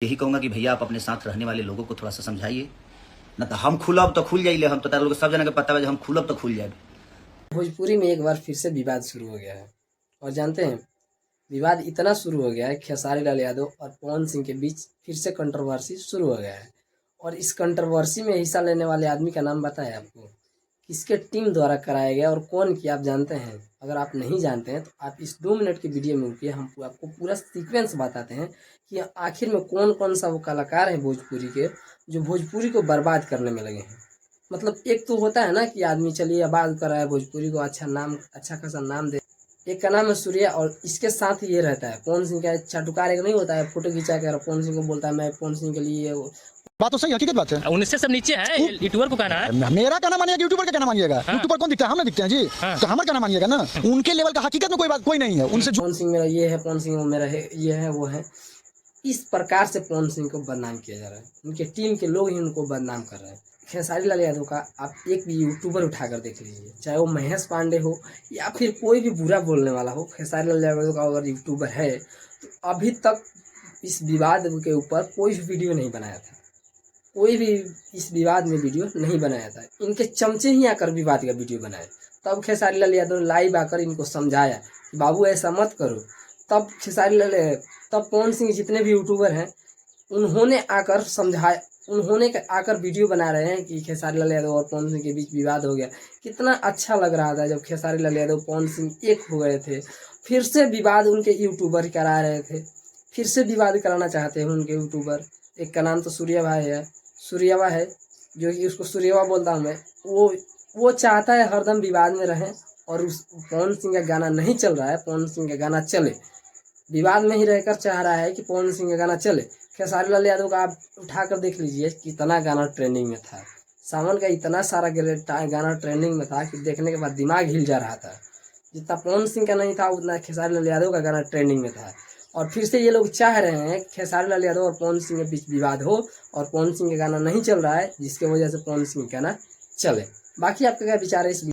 यही कहूँगा कि भैया आप अपने साथ रहने वाले लोगों को थोड़ा सा समझाइए, न तो हम खुलब तो खुल जाइए, हम तो तार लोग सब जना के पता है हम खुलब तो खुल जाए। भोजपुरी में एक बार फिर से विवाद शुरू हो गया है और जानते हैं विवाद इतना शुरू हो गया है खेसारी लाल यादव और पवन सिंह के बीच फिर से कंट्रोवर्सी शुरू हो गया है। और इस कंट्रोवर्सी में हिस्सा लेने वाले आदमी का नाम पता है आपको? किसके टीम द्वारा कराया गया और कौन किया आप जानते हैं? अगर आप नहीं जानते हैं तो आप इस 2 मिनट की वीडियो में रुकिए, हम आपको पूरा सीक्वेंस बताते हैं कि आखिर में कौन कौन सा वो कलाकार है भोजपुरी के जो भोजपुरी को बर्बाद करने में लगे हैं। मतलब एक तो होता है ना कि आदमी चलिए आबाद कर रहा है भोजपुरी को, अच्छा नाम, अच्छा खासा नाम दे। एक का नाम है सूर्या और इसके साथ ये रहता है पवन सिंह का चाटुकार एक नहीं होता है, फोटो खिंचा कर पवन सिंह को बोलता है मैं पवन सिंह के लिए बात तो सही हकीकत बात है। उनसे सब नीचे है, यूट्यूबर को कहना है। मेरा कहना मानिएगा, यूट्यूबर का कहना मानिएगा। हाँ। यूट्यूबर कौन दिखता है? हम ना दिखते हैं जी। हाँ। तो हमारा कहना मानिएगा ना। उनके लेवल का हकीकत में कोई बात कोई नहीं है। उनसे पवन सिंह मेरा ये है, पवन सिंह मेरा है, ये है वो है। इस प्रकार से पवन सिंह को बदनाम किया जा रहा है, उनके टीम के लोग ही उनको बदनाम कर रहे हैं। खेसारी लाल यादव का आप एक भी यूट्यूबर उठाकर देख लीजिए, चाहे वो महेश पांडे हो या फिर कोई भी बुरा बोलने वाला हो, खेसारी लाल यादव का अगर यूट्यूबर है तो अभी तक इस विवाद के ऊपर कोई भी वीडियो नहीं बनाया था, कोई भी इस विवाद में वीडियो नहीं बनाया था। इनके चमचे ही आकर विवाद का वीडियो बनाए, तब खेसारी लाल यादव ने लाइव आकर इनको समझाया कि बाबू ऐसा मत करो। तब खेसारी लाल, तब पवन सिंह जितने भी यूट्यूबर हैं उन्होंने आकर समझाया, उन्होंने आकर वीडियो बना रहे हैं कि खेसारी लाल यादव और पवन सिंह के बीच विवाद हो गया। कितना अच्छा लग रहा था जब खेसारी लाल यादव पवन सिंह एक हो गए थे। फिर से विवाद उनके यूट्यूबर करा रहे थे, फिर से विवाद कराना चाहते हैं उनके यूट्यूबर। एक का नाम तो सूर्या भाई है, सूर्यावा है, जो कि उसको सूर्यावा बोलता हूँ मैं। वो चाहता है हरदम विवाद में रहें और उस पवन सिंह का गाना नहीं चल रहा है, पवन सिंह का गाना चले, विवाद में ही रहकर चाह रहा है कि पवन सिंह का गाना चले। खेसारी लाल यादव का आप उठाकर देख लीजिए कितना गाना ट्रेंडिंग में था, सावन का इतना सारा गाना ट्रेंडिंग में था कि देखने के बाद दिमाग हिल जा रहा था। जितना पवन सिंह का नहीं था उतना खेसारी लाल यादव का गाना ट्रेंडिंग में था। और फिर से ये लोग चाह रहे हैं खेसारी लाल यादव और पवन सिंह के बीच विवाद हो और पवन सिंह का गाना नहीं चल रहा है जिसकी वजह से पवन सिंह का गाना चले। बाकी आपका क्या विचार है इस